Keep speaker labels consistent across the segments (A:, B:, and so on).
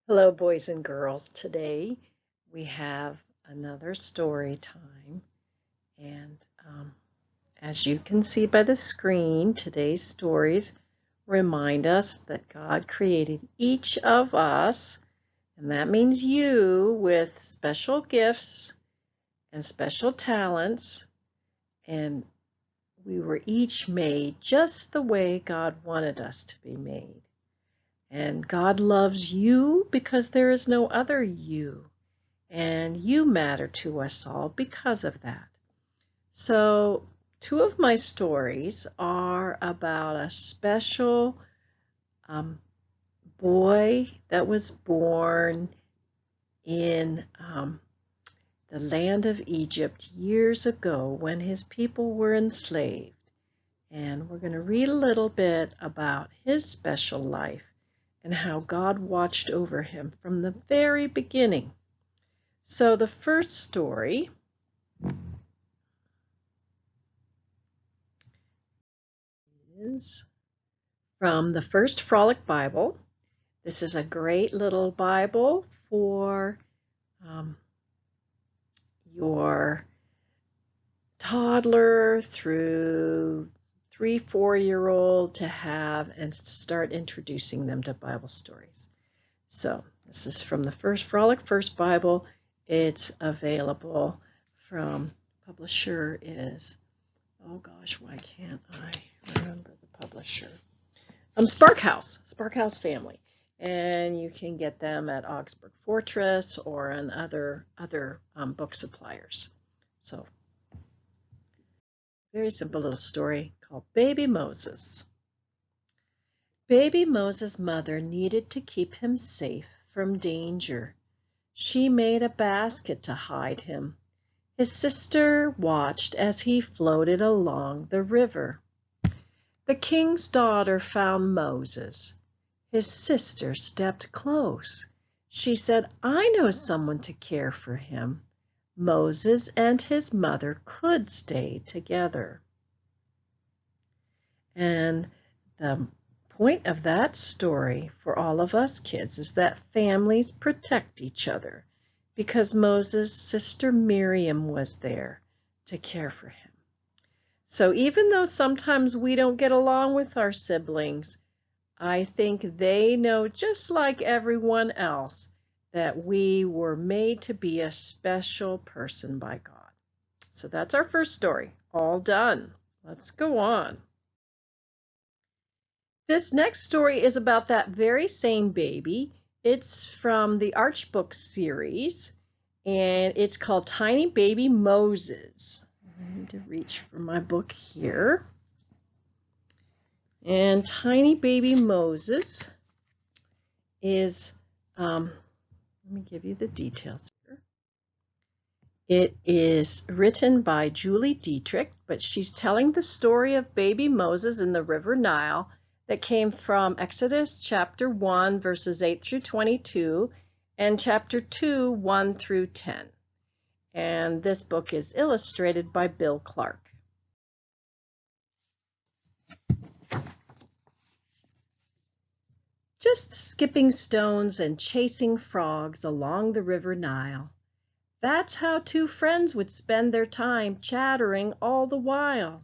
A: Hello, boys and girls. Today we have another story time. And as you can see by the screen, today's stories remind us that God created each of us, and that means you, with special gifts and special talents. And we were each made just the way God wanted us to be made. And God loves you because there is no other you. And you matter to us all because of that. So, two of my stories are about a special boy that was born in the land of Egypt years ago when his people were enslaved. And we're going to read a little bit about his special life and how God watched over him from the very beginning. So the first story is from the First Frolic Bible. This is a great little Bible for your toddler through 3-4-year-old to have and start introducing them to Bible stories. So this is from the Frolic First Bible. It's available from, publisher is, oh gosh, why can't I remember the publisher? Sparkhouse Family. And you can get them at Augsburg Fortress or on other book suppliers. So, very simple little story called Baby Moses. Baby Moses' mother needed to keep him safe from danger. She made a basket to hide him. His sister watched as he floated along the river. The king's daughter found Moses. His sister stepped close. She said, "I know someone to care for him." Moses and his mother could stay together. And the point of that story for all of us kids is that families protect each other because Moses' sister Miriam was there to care for him. So even though sometimes we don't get along with our siblings, I think they know, just like everyone else, that we were made to be a special person by God. So that's our first story. All done. Let's go on. This next story is about that very same baby. It's from the Arch Book series, and it's called Tiny Baby Moses. I need to reach for my book here. And Tiny Baby Moses is, let me give you the details here. It is written by Julie Dietrich, but she's telling the story of baby Moses in the River Nile that came from Exodus chapter 1, verses 8 through 22, and chapter 2, 1 through 10. And this book is illustrated by Bill Clark. Just skipping stones and chasing frogs along the River Nile. That's how two friends would spend their time, chattering all the while.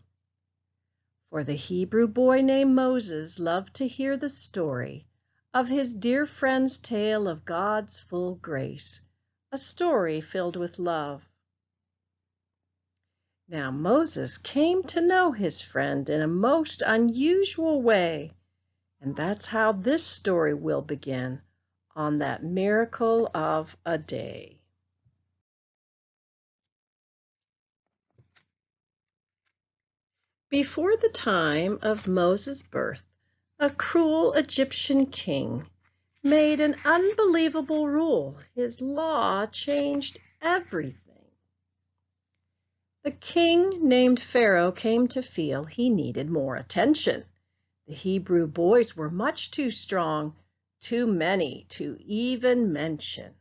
A: For the Hebrew boy named Moses loved to hear the story of his dear friend's tale of God's full grace, a story filled with love. Now Moses came to know his friend in a most unusual way, and that's how this story will begin on that miracle of a day. Before the time of Moses' birth, a cruel Egyptian king made an unbelievable rule. His law changed everything. The king named Pharaoh came to feel he needed more attention. The Hebrew boys were much too strong, too many to even mention.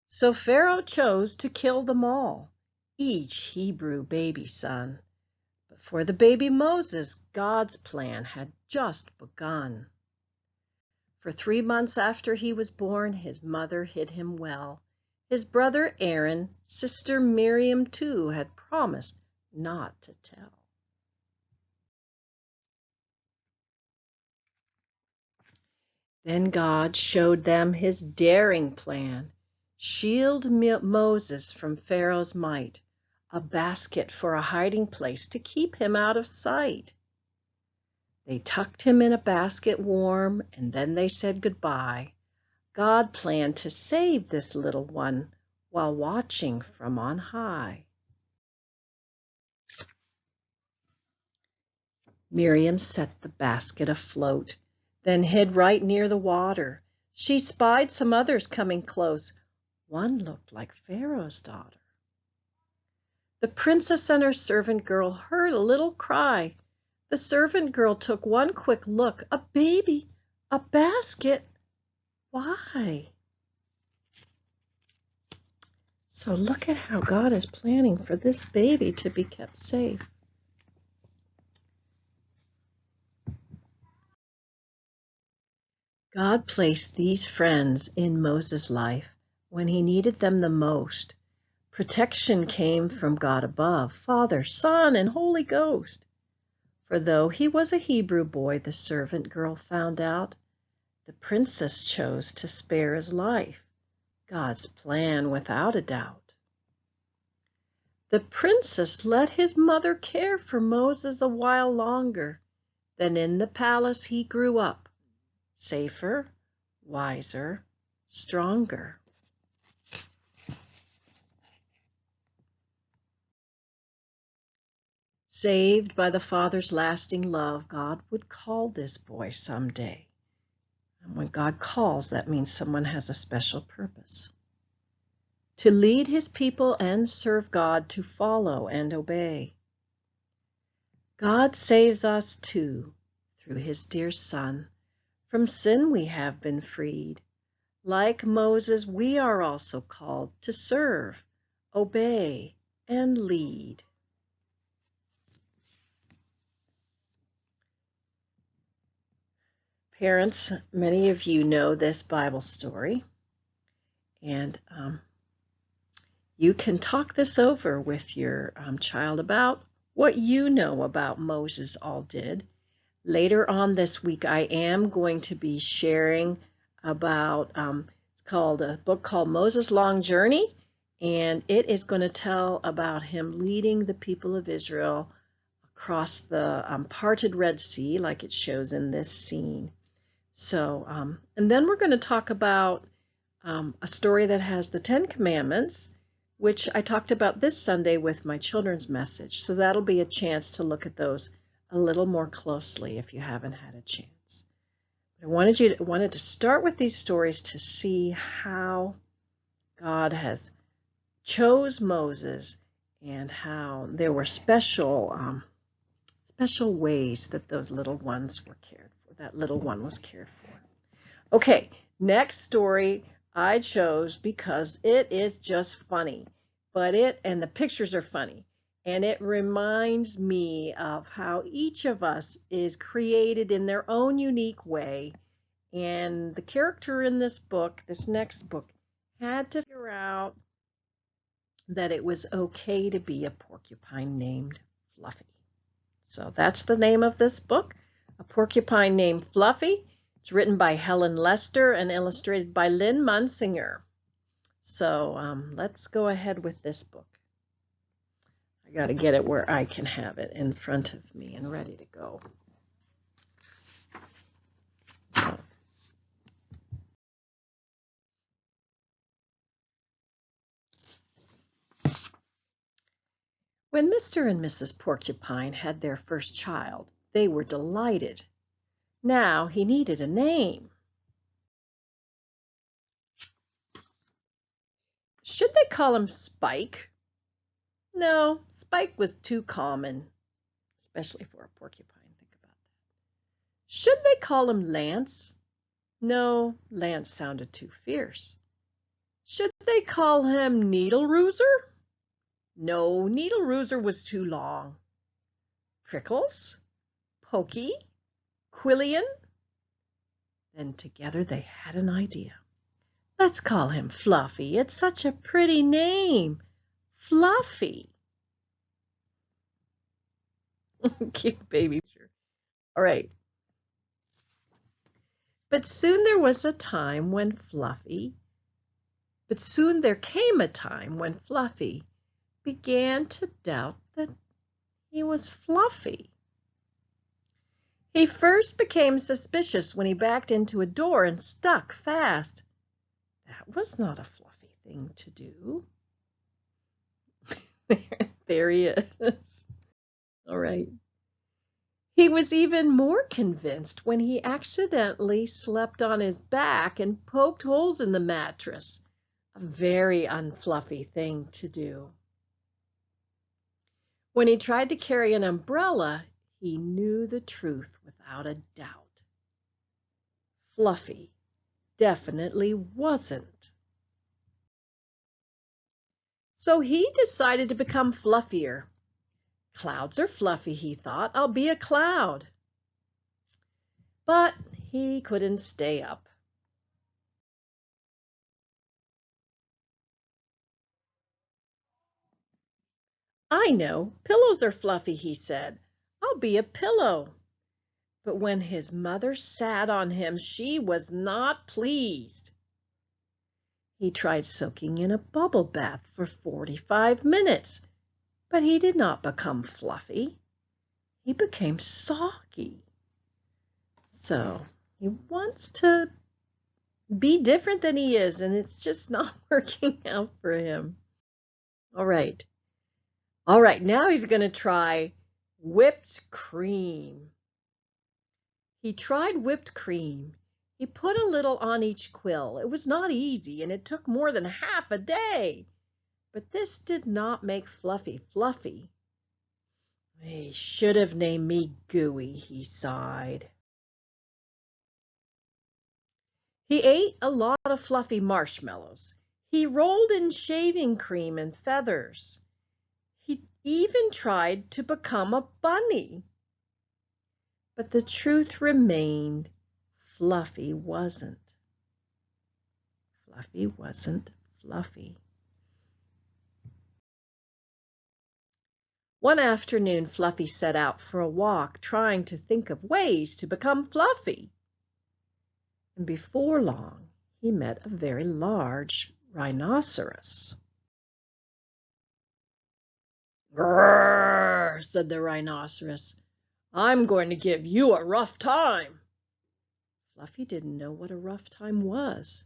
A: So Pharaoh chose to kill them all, each Hebrew baby son. But But for the baby Moses, God's plan had just begun. For 3 months after he was born, his mother hid him well. His brother Aaron, sister Miriam too, had promised not to tell. Then God showed them his daring plan. Shield Moses from Pharaoh's might, a basket for a hiding place to keep him out of sight. They tucked him in a basket warm, and then they said goodbye. God planned to save this little one while watching from on high. Miriam set the basket afloat, then hid right near the water. She spied some others coming close. One looked like Pharaoh's daughter. The princess and her servant girl heard a little cry. The servant girl took one quick look. A baby, a basket. Why? So look at how God is planning for this baby to be kept safe. God placed these friends in Moses' life when he needed them the most. Protection came from God above, Father, Son, and Holy Ghost. For though he was a Hebrew boy, the servant girl found out, the princess chose to spare his life. God's plan without a doubt. The princess let his mother care for Moses a while longer. Then in the palace he grew up, safer, wiser, stronger. Saved by the Father's lasting love, God would call this boy someday. And when God calls, that means someone has a special purpose. To lead his people and serve God, to follow and obey. God saves us too, through his dear Son. From sin we have been freed. Like Moses, we are also called to serve, obey, and lead. Parents, many of you know this Bible story, and you can talk this over with your child about what you know about Moses all did. Later on this week, I am going to be sharing about, it's called a book called Moses' Long Journey, and it is going to tell about him leading the people of Israel across the parted Red Sea, like it shows in this scene. So, and then we're going to talk about a story that has the 10 Commandments, which I talked about this Sunday with my children's message. So that'll be a chance to look at those a little more closely if you haven't had a chance. I wanted to start with these stories to see how God has chose Moses and how there were special ways that those little ones were cared for. That little one was cared for. Okay, next story I chose because it is just funny, and the pictures are funny, and it reminds me of how each of us is created in their own unique way, and the character in this book, this next book, had to figure out that it was okay to be a porcupine named Fluffy. So that's the name of this book, A Porcupine Named Fluffy. It's written by Helen Lester and illustrated by Lynn Munsinger. So let's go ahead with this book. I got to get it where I can have it in front of me and ready to go. So. When Mr. and Mrs. Porcupine had their first child, they were delighted. Now he needed a name. Should they call him Spike? No, Spike was too common, especially for a porcupine. Think about that. Should they call him Lance? No, Lance sounded too fierce. Should they call him Needle Rooser? No, Needle Rooser was too long. Crickles, Pokey, Quillian. Then together they had an idea. Let's call him Fluffy. It's such a pretty name. Fluffy. Cute baby. All right. But soon there came a time when Fluffy began to doubt that he was Fluffy. He first became suspicious when he backed into a door and stuck fast. That was not a Fluffy thing to do. There he is. All right. He was even more convinced when he accidentally slept on his back and poked holes in the mattress. A very unfluffy thing to do. When he tried to carry an umbrella, he knew the truth without a doubt. Fluffy definitely wasn't. So he decided to become fluffier. Clouds are fluffy, he thought. I'll be a cloud. But he couldn't stay up. I know, pillows are fluffy, he said. I'll be a pillow. But when his mother sat on him, she was not pleased. He tried soaking in a bubble bath for 45 minutes, but he did not become fluffy. He became soggy. So he wants to be different than he is, and it's just not working out for him. All right, now he's going to try whipped cream. He tried whipped cream. He put a little on each quill. It was not easy, and it took more than half a day. But this did not make Fluffy fluffy. He should have named me Gooey, he sighed. He ate a lot of fluffy marshmallows. He rolled in shaving cream and feathers. He even tried to become a bunny. But the truth remained, Fluffy wasn't. Fluffy wasn't fluffy. One afternoon, Fluffy set out for a walk, trying to think of ways to become fluffy. And before long, he met a very large rhinoceros. "Grrr," said the rhinoceros. "I'm going to give you a rough time." Fluffy didn't know what a rough time was,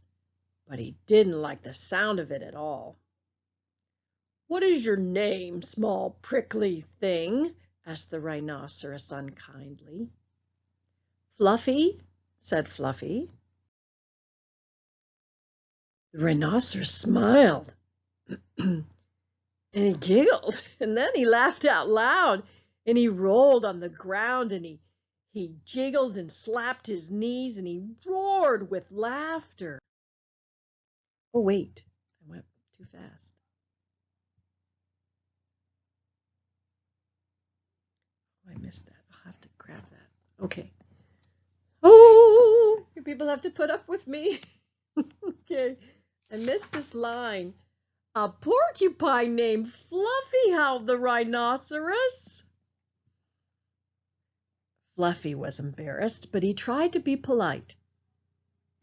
A: but he didn't like the sound of it at all. "What is your name, small prickly thing?" asked the rhinoceros unkindly. "Fluffy," said Fluffy. The rhinoceros smiled and he giggled, and then he laughed out loud, and he rolled on the ground, and he jiggled and slapped his knees, and he roared with laughter. Oh, wait, I went too fast. Oh, I missed that. I'll have to grab that. Okay. Oh, you people have to put up with me. Okay, I missed this line. "A porcupine named Fluffy," howled the rhinoceros. Fluffy was embarrassed, but he tried to be polite.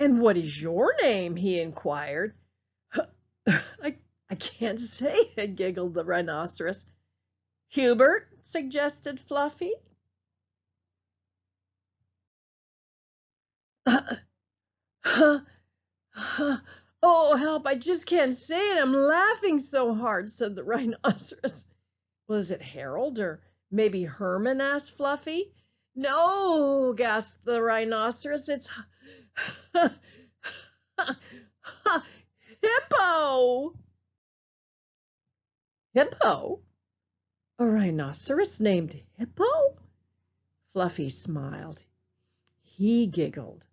A: "And what is your name?" he inquired. I can't say it," giggled the rhinoceros. "Hubert," suggested Fluffy. "Oh, help, I just can't say it. I'm laughing so hard," said the rhinoceros. "Was it Harold or maybe Herman?" asked Fluffy. "No," gasped the rhinoceros. "It's Hippo." "Hippo? A rhinoceros named Hippo?" Fluffy smiled. He giggled.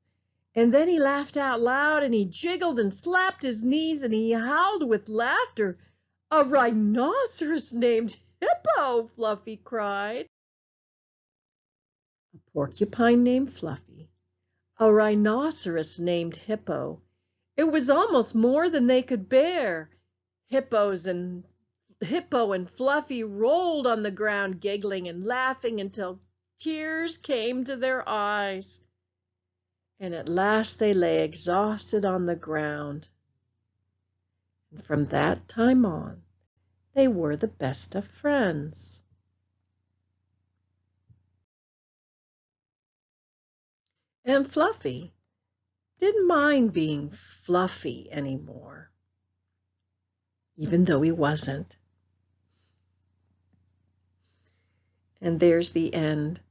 A: And then he laughed out loud, and he jiggled and slapped his knees, and he howled with laughter. "A rhinoceros named Hippo!" Fluffy cried. Porcupine Named Fluffy, a rhinoceros named Hippo. It was almost more than they could bear. Hippo and Fluffy rolled on the ground, giggling and laughing until tears came to their eyes. And at last they lay exhausted on the ground. And from that time on, they were the best of friends. And Fluffy didn't mind being fluffy anymore, even though he wasn't. And there's the end.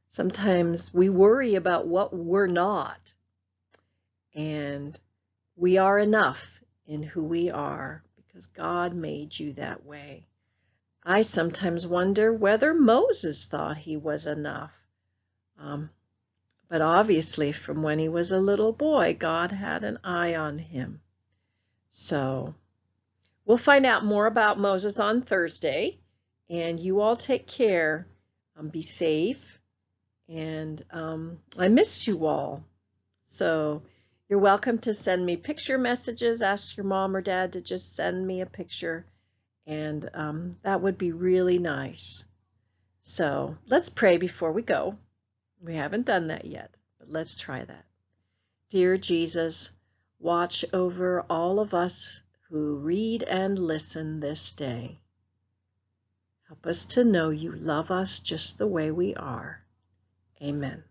A: Sometimes we worry about what we're not, and we are enough in who we are because God made you that way. I sometimes wonder whether Moses thought he was enough. But obviously from when he was a little boy, God had an eye on him. So we'll find out more about Moses on Thursday, and you all take care. Be safe, and I miss you all. So you're welcome to send me picture messages. Ask your mom or dad to just send me a picture, and that would be really nice. So let's pray before we go. We haven't done that yet, but let's try that. Dear Jesus, watch over all of us who read and listen this day. Help us to know you love us just the way we are. Amen.